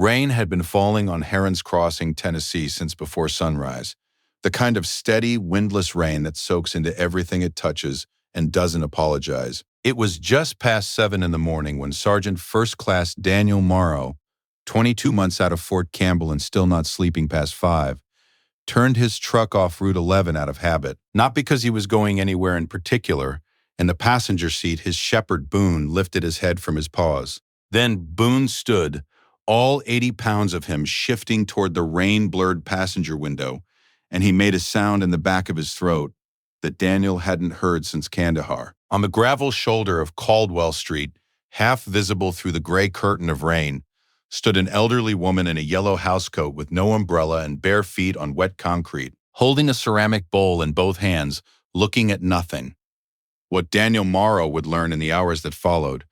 Rain had been falling on Heron's Crossing, Tennessee since before sunrise. The kind of steady, windless rain that soaks into everything it touches and doesn't apologize. It was just past 7 in the morning when Sergeant First Class Daniel Morrow, 22 months out of Fort Campbell and still not sleeping past 5, turned his truck off Route 11 out of habit. Not because he was going anywhere in particular. In the passenger seat, his shepherd Boone lifted his head from his paws. Then Boone stood, all 80 pounds of him shifting toward the rain-blurred passenger window, and he made a sound in the back of his throat that Daniel hadn't heard since Kandahar. On the gravel shoulder of Caldwell Street, half visible through the gray curtain of rain, stood an elderly woman in a yellow housecoat with no umbrella and bare feet on wet concrete, holding a ceramic bowl in both hands, looking at nothing. What Daniel Morrow would learn in the hours that followed,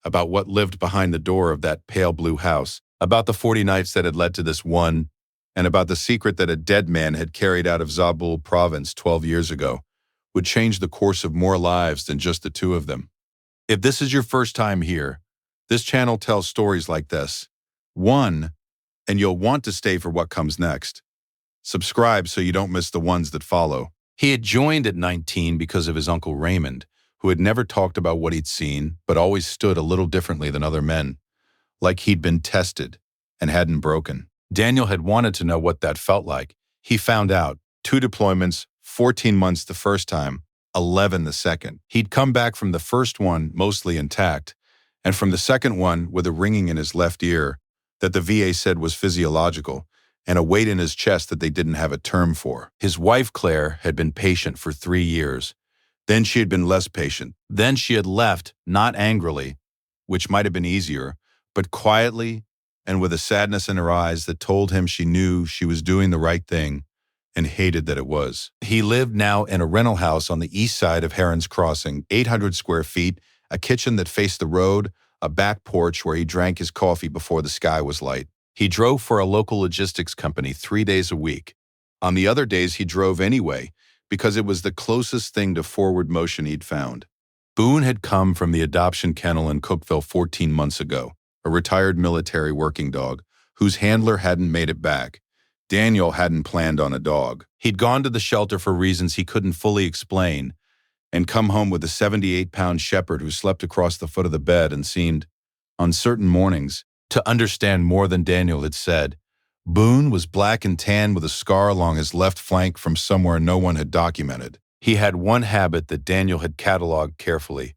about what lived behind the door of that pale blue house, about the 40 nights that had led to this one, and about the secret that a dead man had carried out of Zabul province 12 years ago, would change the course of more lives than just the two of them. If this is your first time here, this channel tells stories like this. One, and you'll want to stay for what comes next. Subscribe so you don't miss the ones that follow. He had joined at 19 because of his uncle Raymond, who had never talked about what he'd seen, but always stood a little differently than other men, like he'd been tested and hadn't broken. Daniel had wanted to know what that felt like. He found out. 2 deployments, 14 months the first time, 11 the second. He'd come back from the first one mostly intact, and from the second one with a ringing in his left ear that the VA said was physiological, and a weight in his chest that they didn't have a term for. His wife, Claire, had been patient for 3 years. Then she had been less patient. Then she had left, not angrily, which might have been easier, but quietly and with a sadness in her eyes that told him she knew she was doing the right thing and hated that it was. He lived now in a rental house on the east side of Heron's Crossing, 800 square feet, a kitchen that faced the road, a back porch where he drank his coffee before the sky was light. He drove for a local logistics company 3 days a week. On the other days, he drove anyway, because it was the closest thing to forward motion he'd found. Boone had come from the adoption kennel in Cookville 14 months ago, a retired military working dog, whose handler hadn't made it back. Daniel hadn't planned on a dog. He'd gone to the shelter for reasons he couldn't fully explain, and come home with a 78-pound shepherd who slept across the foot of the bed and seemed, on certain mornings, to understand more than Daniel had said. Boone was black and tan with a scar along his left flank from somewhere no one had documented. He had one habit that Daniel had cataloged carefully.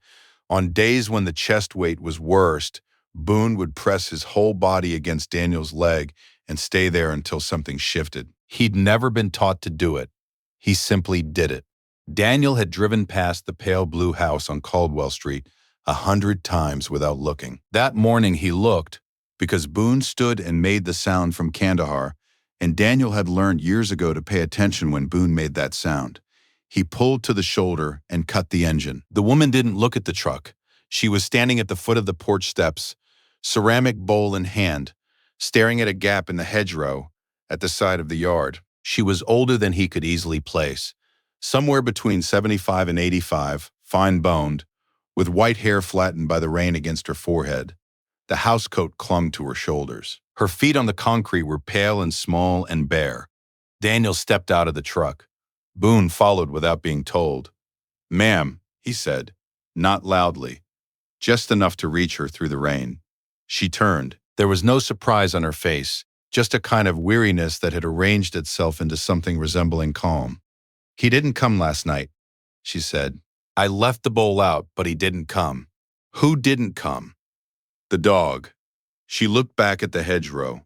On days when the chest weight was worst, Boone would press his whole body against Daniel's leg and stay there until something shifted. He'd never been taught to do it. He simply did it. Daniel had driven past the pale blue house on Caldwell Street 100 times without looking. That morning he looked, because Boone stood and made the sound from Kandahar, and Daniel had learned years ago to pay attention when Boone made that sound. He pulled to the shoulder and cut the engine. The woman didn't look at the truck. She was standing at the foot of the porch steps, ceramic bowl in hand, staring at a gap in the hedgerow at the side of the yard. She was older than he could easily place, somewhere between 75 and 85, fine-boned, with white hair flattened by the rain against her forehead. The housecoat clung to her shoulders. Her feet on the concrete were pale and small and bare. Daniel stepped out of the truck. Boone followed without being told. "Ma'am," he said, not loudly, just enough to reach her through the rain. She turned. There was no surprise on her face, just a kind of weariness that had arranged itself into something resembling calm. "He didn't come last night," she said. "I left the bowl out, but he didn't come." "Who didn't come?" "The dog." She looked back at the hedgerow.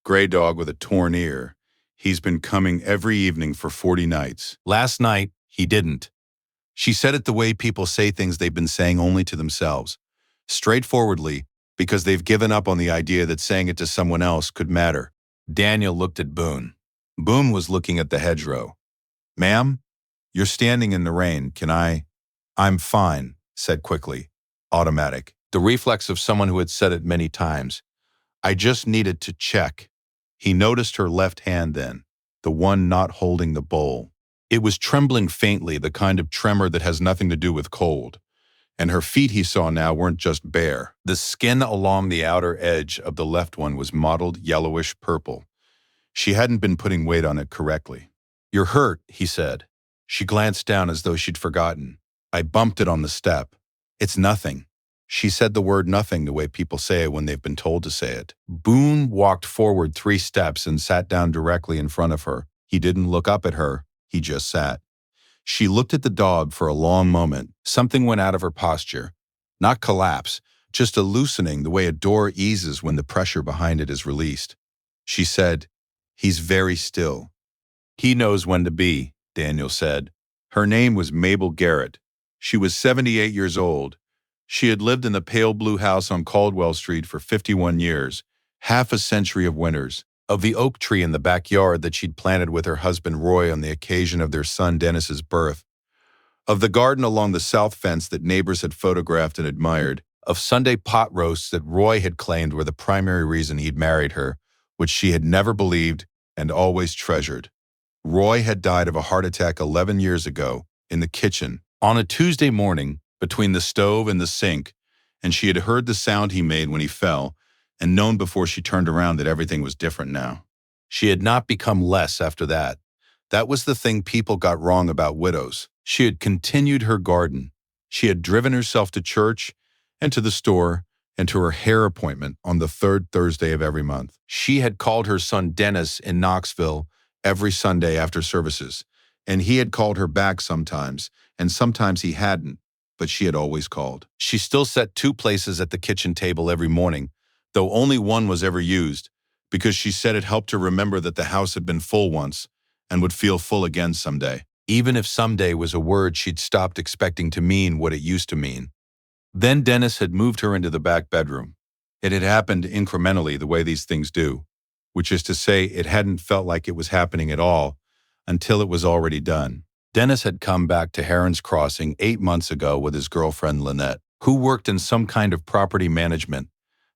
"Gray dog with a torn ear. He's been coming every evening for 40 nights. Last night, he didn't." She said it the way people say things they've been saying only to themselves, straightforwardly, because they've given up on the idea that saying it to someone else could matter. Daniel looked at Boone. Boone was looking at the hedgerow. "Ma'am, you're standing in the rain. Can I—" "I'm fine," said quickly, automatic. The reflex of someone who had said it many times. "I just needed to check." He noticed her left hand then, the one not holding the bowl. It was trembling faintly, the kind of tremor that has nothing to do with cold, And her feet, he saw now, weren't just bare. The skin along the outer edge of the left one was mottled yellowish purple. She hadn't been putting weight on it correctly. "You're hurt," he said. She glanced down as though she'd forgotten. "I bumped it on the step." "It's nothing." She said the word nothing the way people say it when they've been told to say it. Boone walked forward 3 steps and sat down directly in front of her. He didn't look up at her. He just sat. She looked at the dog for a long moment. Something went out of her posture. Not collapse, just a loosening the way a door eases when the pressure behind it is released. She said, "He's very still." "He knows when to be," Daniel said. Her name was Mabel Garrett. She was 78 years old. She had lived in the pale blue house on Caldwell Street for 51 years, half a century of winters, of the oak tree in the backyard that she'd planted with her husband Roy on the occasion of their son Dennis's birth, of the garden along the south fence that neighbors had photographed and admired, of Sunday pot roasts that Roy had claimed were the primary reason he'd married her, which she had never believed and always treasured. Roy had died of a heart attack 11 years ago, in the kitchen, on a Tuesday morning, between the stove and the sink, and she had heard the sound he made when he fell, and known before she turned around that everything was different now. She had not become less after that. That was the thing people got wrong about widows. She had continued her garden. She had driven herself to church and to the store and to her hair appointment on the 3rd Thursday of every month. She had called her son Dennis in Knoxville every Sunday after services, and he had called her back sometimes, and sometimes he hadn't, but she had always called. She still set 2 places at the kitchen table every morning, though only one was ever used, because she said it helped her remember that the house had been full once and would feel full again someday, even if someday was a word she'd stopped expecting to mean what it used to mean. Then Dennis had moved her into the back bedroom. It had happened incrementally the way these things do, which is to say it hadn't felt like it was happening at all until it was already done. Dennis had come back to Heron's Crossing 8 months ago with his girlfriend Lynette, who worked in some kind of property management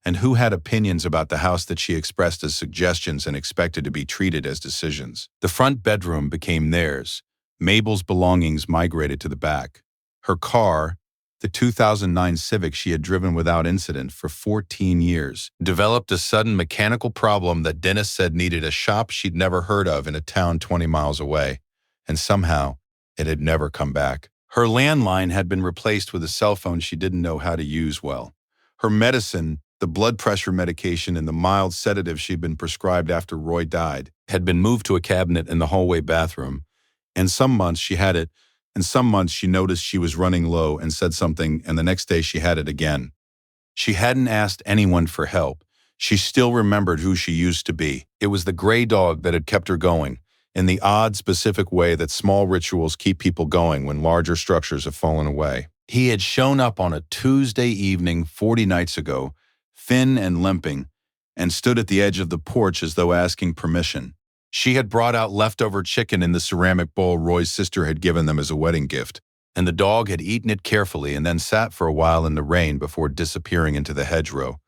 and who had opinions about the house that she expressed as suggestions and expected to be treated as decisions. The front bedroom became theirs. Mabel's belongings migrated to the back. Her car, the 2009 Civic she had driven without incident for 14 years, developed a sudden mechanical problem that Dennis said needed a shop she'd never heard of in a town 20 miles away, and somehow it had never come back. Her landline had been replaced with a cell phone she didn't know how to use well. Her medicine, the blood pressure medication and the mild sedative she'd been prescribed after Roy died, had been moved to a cabinet in the hallway bathroom, and some months she had it, and some months she noticed she was running low and said something, and the next day she had it again. She hadn't asked anyone for help. She still remembered who she used to be. It was the gray dog that had kept her going, in the odd, specific way that small rituals keep people going when larger structures have fallen away. He had shown up on a Tuesday evening 40 nights ago, thin and limping, and stood at the edge of the porch as though asking permission. She had brought out leftover chicken in the ceramic bowl Roy's sister had given them as a wedding gift, and the dog had eaten it carefully and then sat for a while in the rain before disappearing into the hedgerow.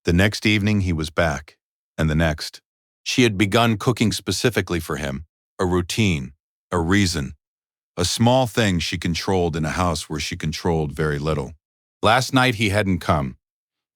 The next evening he was back, and the next. She had begun cooking specifically for him, a routine, a reason, a small thing she controlled in a house where she controlled very little. Last night he hadn't come,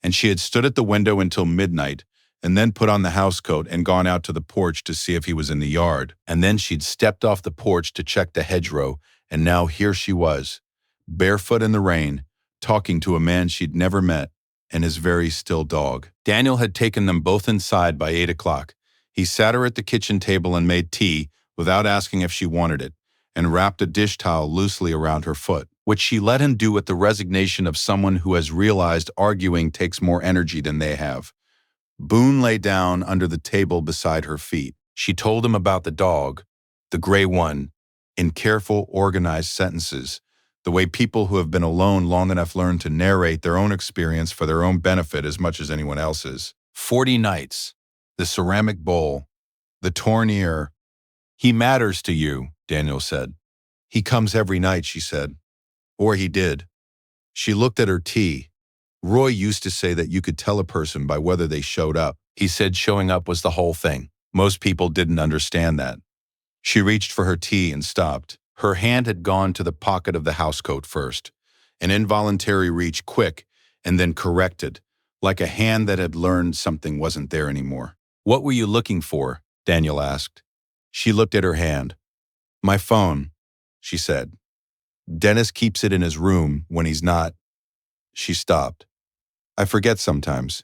and she had stood at the window until midnight and then put on the housecoat and gone out to the porch to see if he was in the yard. And then she'd stepped off the porch to check the hedgerow, and now here she was, barefoot in the rain, talking to a man she'd never met and his very still dog. Daniel had taken them both inside by 8 o'clock. He sat her at the kitchen table and made tea without asking if she wanted it, and wrapped a dish towel loosely around her foot, which she let him do with the resignation of someone who has realized arguing takes more energy than they have. Boone lay down under the table beside her feet. She told him about the dog, the gray one, in careful, organized sentences, the way people who have been alone long enough learn to narrate their own experience for their own benefit as much as anyone else's. 40 nights, the ceramic bowl, the torn ear. "He matters to you," Daniel said. "He comes every night," she said. Or he did. She looked at her tea. Roy used to say that you could tell a person by whether they showed up. He said showing up was the whole thing. Most people didn't understand that. She reached for her tea and stopped. Her hand had gone to the pocket of the housecoat first. An involuntary reach, quick, and then corrected, like a hand that had learned something wasn't there anymore. "What were you looking for?" Daniel asked. She looked at her hand. "My phone," she said. "Dennis keeps it in his room when he's not." She stopped. "I forget sometimes."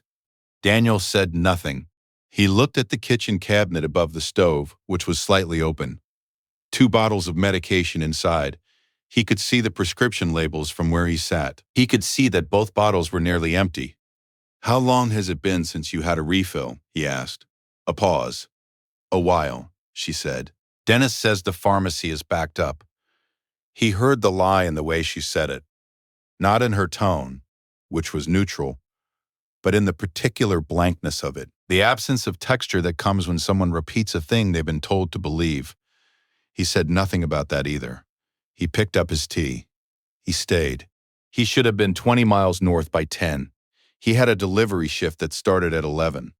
Daniel said nothing. He looked at the kitchen cabinet above the stove, which was slightly open. 2 bottles of medication inside. He could see the prescription labels from where he sat. He could see that both bottles were nearly empty. "How long has it been since you had a refill?" he asked. A pause. "A while," she said. "Dennis says the pharmacy is backed up." He heard the lie in the way she said it. Not in her tone, which was neutral, but in the particular blankness of it, the absence of texture that comes when someone repeats a thing they've been told to believe. He said nothing about that either. He picked up his tea. He stayed. He should have been 20 miles north by 10. He had a delivery shift that started at 11.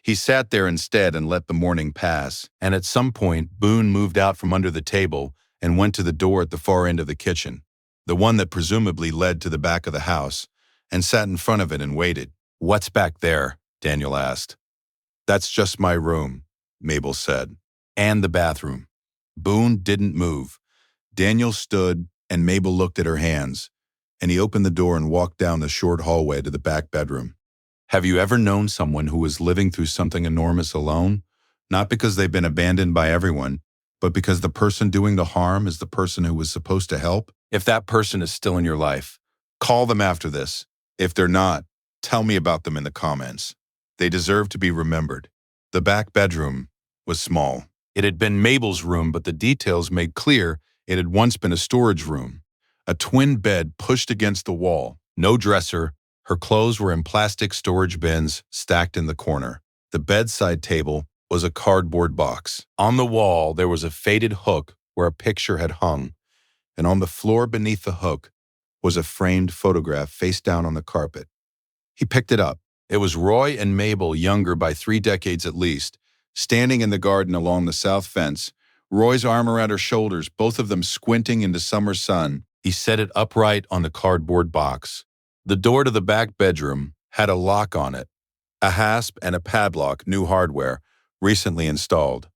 He sat there instead and let the morning pass, and at some point Boone moved out from under the table and went to the door at the far end of the kitchen, the one that presumably led to the back of the house, and sat in front of it and waited. "What's back there?" Daniel asked. "That's just my room," Mabel said. "And the bathroom." Boone didn't move. Daniel stood, and Mabel looked at her hands, and he opened the door and walked down the short hallway to the back bedroom. Have you ever known someone who was living through something enormous alone? Not because they've been abandoned by everyone, but because the person doing the harm is the person who was supposed to help? If that person is still in your life, call them after this. If they're not, tell me about them in the comments. They deserve to be remembered. The back bedroom was small. It had been Mabel's room, but the details made clear it had once been a storage room. A twin bed pushed against the wall. No dresser. Her clothes were in plastic storage bins stacked in the corner. The bedside table was a cardboard box. On the wall, there was a faded hook where a picture had hung, and on the floor beneath the hook was a framed photograph face down on the carpet. He picked it up. It was Roy and Mabel, younger by 3 decades at least, standing in the garden along the south fence, Roy's arm around her shoulders, both of them squinting into summer sun. He set it upright on the cardboard box. The door to the back bedroom had a lock on it, a hasp and a padlock, new hardware, recently installed.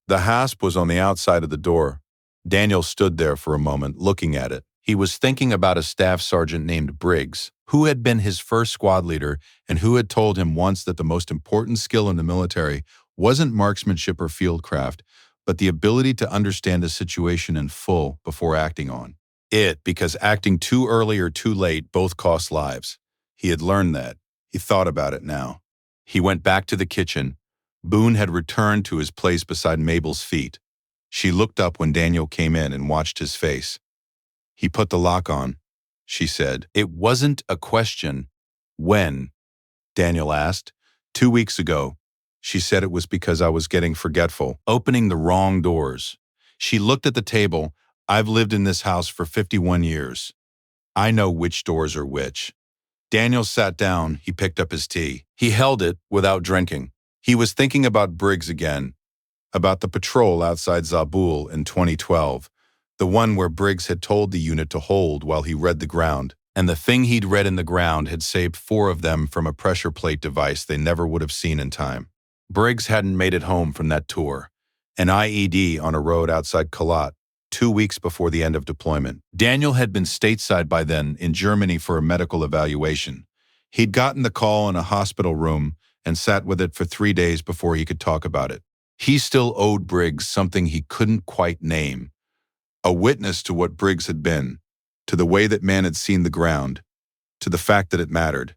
The hasp was on the outside of the door. Daniel stood there for a moment, looking at it. He was thinking about a staff sergeant named Briggs, who had been his first squad leader and who had told him once that the most important skill in the military wasn't marksmanship or fieldcraft, but the ability to understand a situation in full before acting on it, because acting too early or too late both cost lives. He had learned that. He thought about it now. He went back to the kitchen. Boone had returned to his place beside Mabel's feet. She looked up when Daniel came in and watched his face. "He put the lock on," she said. "It wasn't a question." "When?" Daniel asked. "2 weeks ago." She said it was because I was getting forgetful, opening the wrong doors. She looked at the table. "I've lived in this house for 51 years. I know which doors are which." Daniel sat down. He picked up his tea. He held it without drinking. He was thinking about Briggs again, about the patrol outside Zabul in 2012, the one where Briggs had told the unit to hold while he read the ground, and the thing he'd read in the ground had saved 4 of them from a pressure plate device they never would have seen in time. Briggs hadn't made it home from that tour, an IED on a road outside Kalat, 2 weeks before the end of deployment. Daniel had been stateside by then in Germany for a medical evaluation. He'd gotten the call in a hospital room and sat with it for 3 days before he could talk about it. He still owed Briggs something he couldn't quite name, a witness to what Briggs had been, to the way that man had seen the ground, to the fact that it mattered.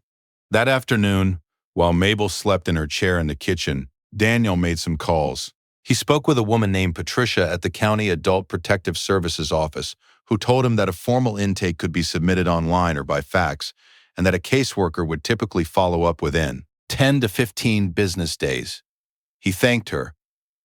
That afternoon, while Mabel slept in her chair in the kitchen, Daniel made some calls. He spoke with a woman named Patricia at the County Adult Protective Services office, who told him that a formal intake could be submitted online or by fax, and that a caseworker would typically follow up within 10 to 15 business days. He thanked her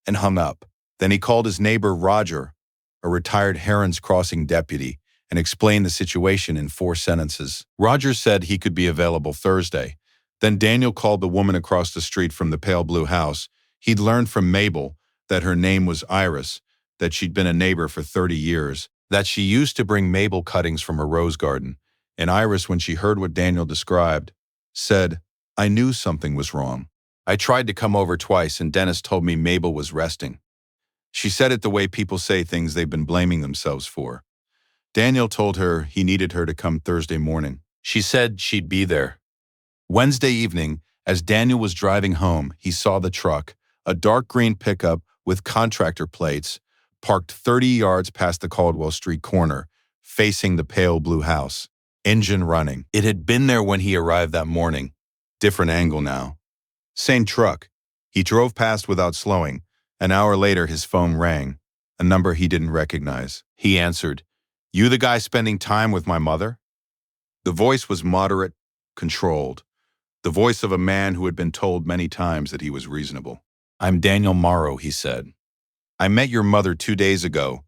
and hung up. Then he called his neighbor Roger, a retired Herons Crossing deputy, and explained the situation in 4 sentences. Roger said he could be available Thursday. Then Daniel called the woman across the street from the pale blue house. He'd learned from Mabel that her name was Iris, that she'd been a neighbor for 30 years, that she used to bring Mabel cuttings from her rose garden, And Iris, when she heard what Daniel described, said, "I knew something was wrong. I tried to come over twice and Dennis told me Mabel was resting." She said it the way people say things they've been blaming themselves for. Daniel told her he needed her to come Thursday morning. She said she'd be there. Wednesday evening, as Daniel was driving home, he saw the truck, a dark green pickup with contractor plates, parked 30 yards past the Caldwell Street corner, facing the pale blue house. Engine running. It had been there when he arrived that morning. Different angle now. Same truck. He drove past without slowing. An hour later, his phone rang, a number he didn't recognize. He answered, "You the guy spending time with my mother?" The voice was moderate, controlled. The voice of a man who had been told many times that he was reasonable. "I'm Daniel Morrow," he said. "I met your mother 2 days ago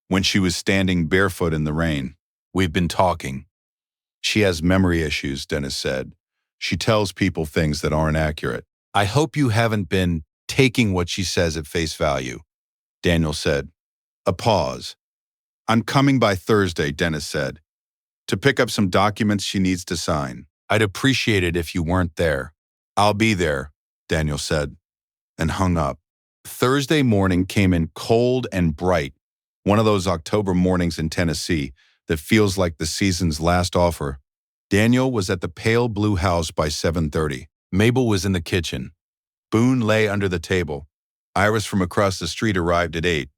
when she was standing barefoot in the rain. We've been talking." "She has memory issues," Dennis said. "She tells people things that aren't accurate." "I hope you haven't been taking what she says at face value," Daniel said. A pause. "I'm coming by Thursday," Dennis said, "to pick up some documents she needs to sign. I'd appreciate it if you weren't there." "I'll be there," Daniel said, and hung up. Thursday morning came in cold and bright, one of those October mornings in Tennessee that feels like the season's last offer. Daniel was at the pale blue house by 7:30. Mabel was in the kitchen. Boone lay under the table. Iris from across the street arrived at 8,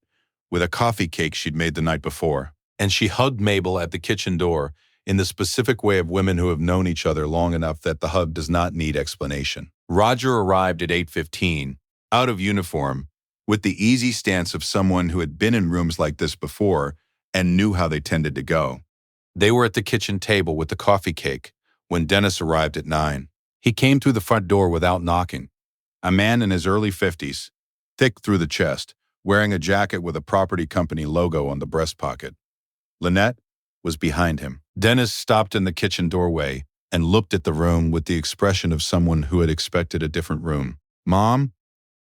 with a coffee cake she'd made the night before. And she hugged Mabel at the kitchen door in the specific way of women who have known each other long enough that the hug does not need explanation. Roger arrived at 8:15, out of uniform, with the easy stance of someone who had been in rooms like this before and knew how they tended to go. They were at the kitchen table with the coffee cake when Dennis arrived at 9. He came through the front door without knocking. A man in his early 50s, thick through the chest, wearing a jacket with a property company logo on the breast pocket. Lynette was behind him. Dennis stopped in the kitchen doorway and looked at the room with the expression of someone who had expected a different room. "Mom,"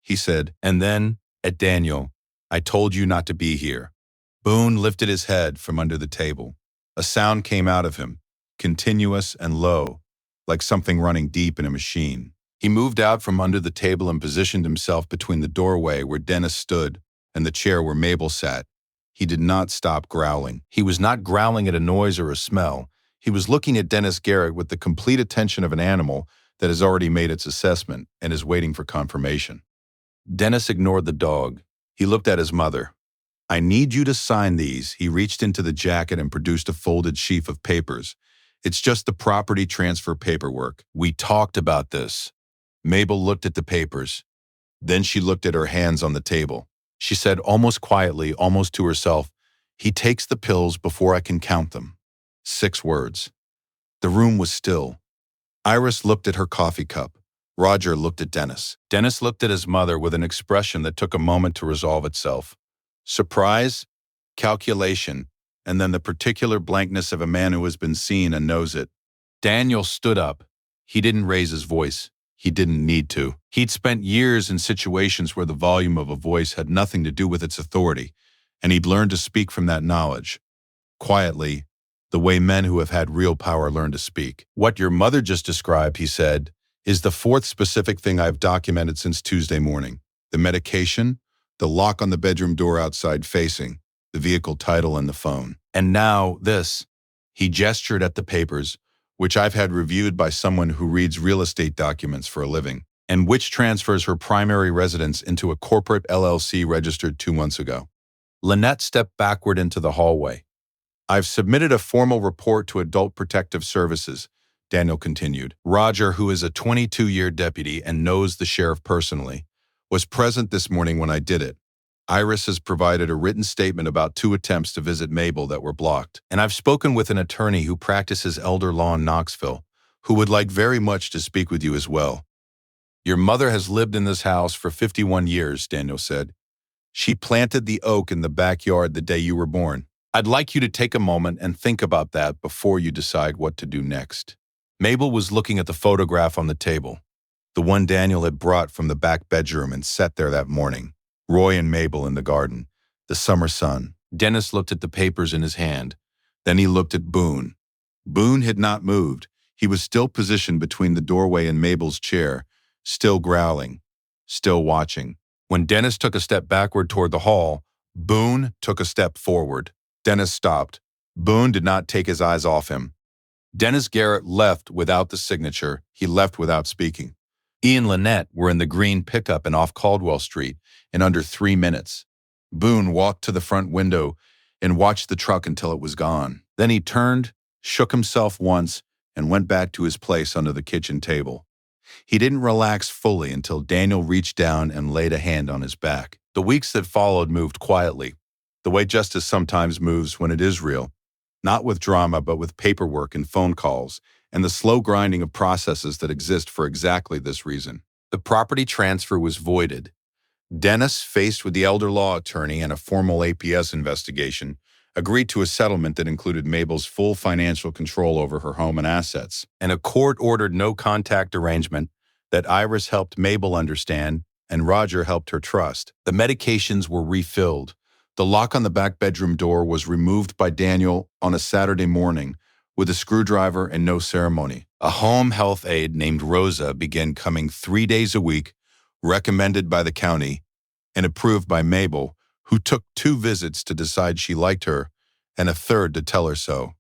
he said, and then, at Daniel, "I told you not to be here." Boone lifted his head from under the table. A sound came out of him, continuous and low, like something running deep in a machine. He moved out from under the table and positioned himself between the doorway where Dennis stood and the chair where Mabel sat. He did not stop growling. He was not growling at a noise or a smell. He was looking at Dennis Garrett with the complete attention of an animal that has already made its assessment and is waiting for confirmation. Dennis ignored the dog. He looked at his mother. "I need you to sign these." He reached into the jacket and produced a folded sheaf of papers. "It's just the property transfer paperwork. We talked about this." Mabel looked at the papers. Then she looked at her hands on the table. She said almost quietly, almost to herself, "He takes the pills before I can count them." 6 words. The room was still. Iris looked at her coffee cup. Roger looked at Dennis. Dennis looked at his mother with an expression that took a moment to resolve itself. Surprise, calculation, and then the particular blankness of a man who has been seen and knows it. Daniel stood up. He didn't raise his voice. He didn't need to. He'd spent years in situations where the volume of a voice had nothing to do with its authority, and he'd learned to speak from that knowledge. Quietly, the way men who have had real power learn to speak. "What your mother just described," he said, "is the 4th specific thing I've documented since Tuesday morning. The medication, the lock on the bedroom door outside facing, the vehicle title, and the phone. And now this." He gestured at the papers, which I've had reviewed by someone who reads real estate documents for a living, and which transfers her primary residence into a corporate LLC registered 2 months ago. Lynette stepped backward into the hallway. "I've submitted a formal report to Adult Protective Services," Daniel continued. "Roger, who is a 22-year deputy and knows the sheriff personally, was present this morning when I did it. Iris has provided a written statement about 2 attempts to visit Mabel that were blocked, and I've spoken with an attorney who practices elder law in Knoxville, who would like very much to speak with you as well." "Your mother has lived in this house for 51 years, Daniel said. "She planted the oak in the backyard the day you were born. I'd like you to take a moment and think about that before you decide what to do next." Mabel was looking at the photograph on the table, the one Daniel had brought from the back bedroom and set there that morning. Roy and Mabel in the garden, the summer sun. Dennis looked at the papers in his hand. Then he looked at Boone. Boone had not moved. He was still positioned between the doorway and Mabel's chair, still growling, still watching. When Dennis took a step backward toward the hall, Boone took a step forward. Dennis stopped. Boone did not take his eyes off him. Dennis Garrett left without the signature. He left without speaking. He and Lynette were in the green pickup and off Caldwell Street in under 3 minutes. Boone walked to the front window and watched the truck until it was gone. Then he turned, shook himself once, and went back to his place under the kitchen table. He didn't relax fully until Daniel reached down and laid a hand on his back. The weeks that followed moved quietly, the way justice sometimes moves when it is real, not with drama but with paperwork and phone calls, and the slow grinding of processes that exist for exactly this reason. The property transfer was voided. Dennis, faced with the elder law attorney and a formal APS investigation, agreed to a settlement that included Mabel's full financial control over her home and assets, and a court-ordered no-contact arrangement that Iris helped Mabel understand and Roger helped her trust. The medications were refilled. The lock on the back bedroom door was removed by Daniel on a Saturday morning with a screwdriver and no ceremony. A home health aide named Rosa began coming 3 days a week, recommended by the county and approved by Mabel, who took 2 visits to decide she liked her and a third to tell her so.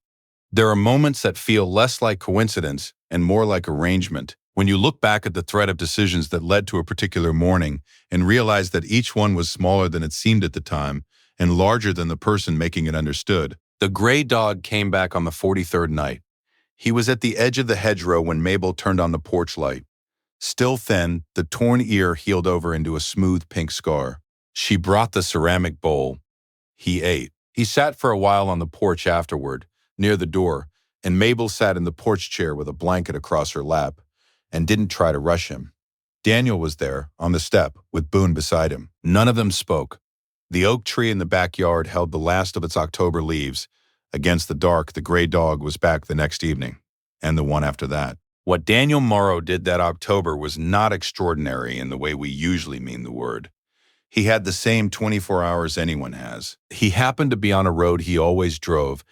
There are moments that feel less like coincidence and more like arrangement when you look back at the thread of decisions that led to a particular morning and realize that each one was smaller than it seemed at the time and larger than the person making it understood. The gray dog came back on the 43rd night. He was at the edge of the hedgerow when Mabel turned on the porch light. Still thin, the torn ear healed over into a smooth pink scar. She brought the ceramic bowl. He ate. He sat for a while on the porch afterward, near the door, and Mabel sat in the porch chair with a blanket across her lap and didn't try to rush him. Daniel was there, on the step, with Boone beside him. None of them spoke. The oak tree in the backyard held the last of its October leaves. Against the dark, the gray dog was back the next evening, and the one after that. What Daniel Morrow did that October was not extraordinary in the way we usually mean the word. He had the same 24 hours anyone has. He happened to be on a road he always drove.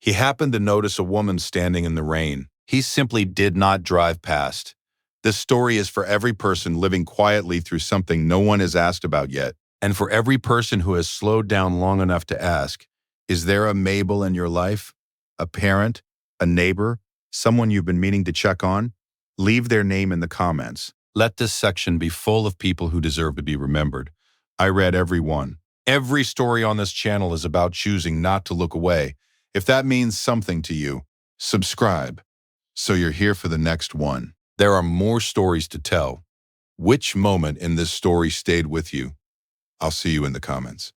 He happened to notice a woman standing in the rain. He simply did not drive past. This story is for every person living quietly through something no one has asked about yet, and for every person who has slowed down long enough to ask, is there a Mabel in your life? A parent? A neighbor? Someone you've been meaning to check on? Leave their name in the comments. Let this section be full of people who deserve to be remembered. I read every one. Every story on this channel is about choosing not to look away. If that means something to you, subscribe so you're here for the next one. There are more stories to tell. Which moment in this story stayed with you? I'll see you in the comments.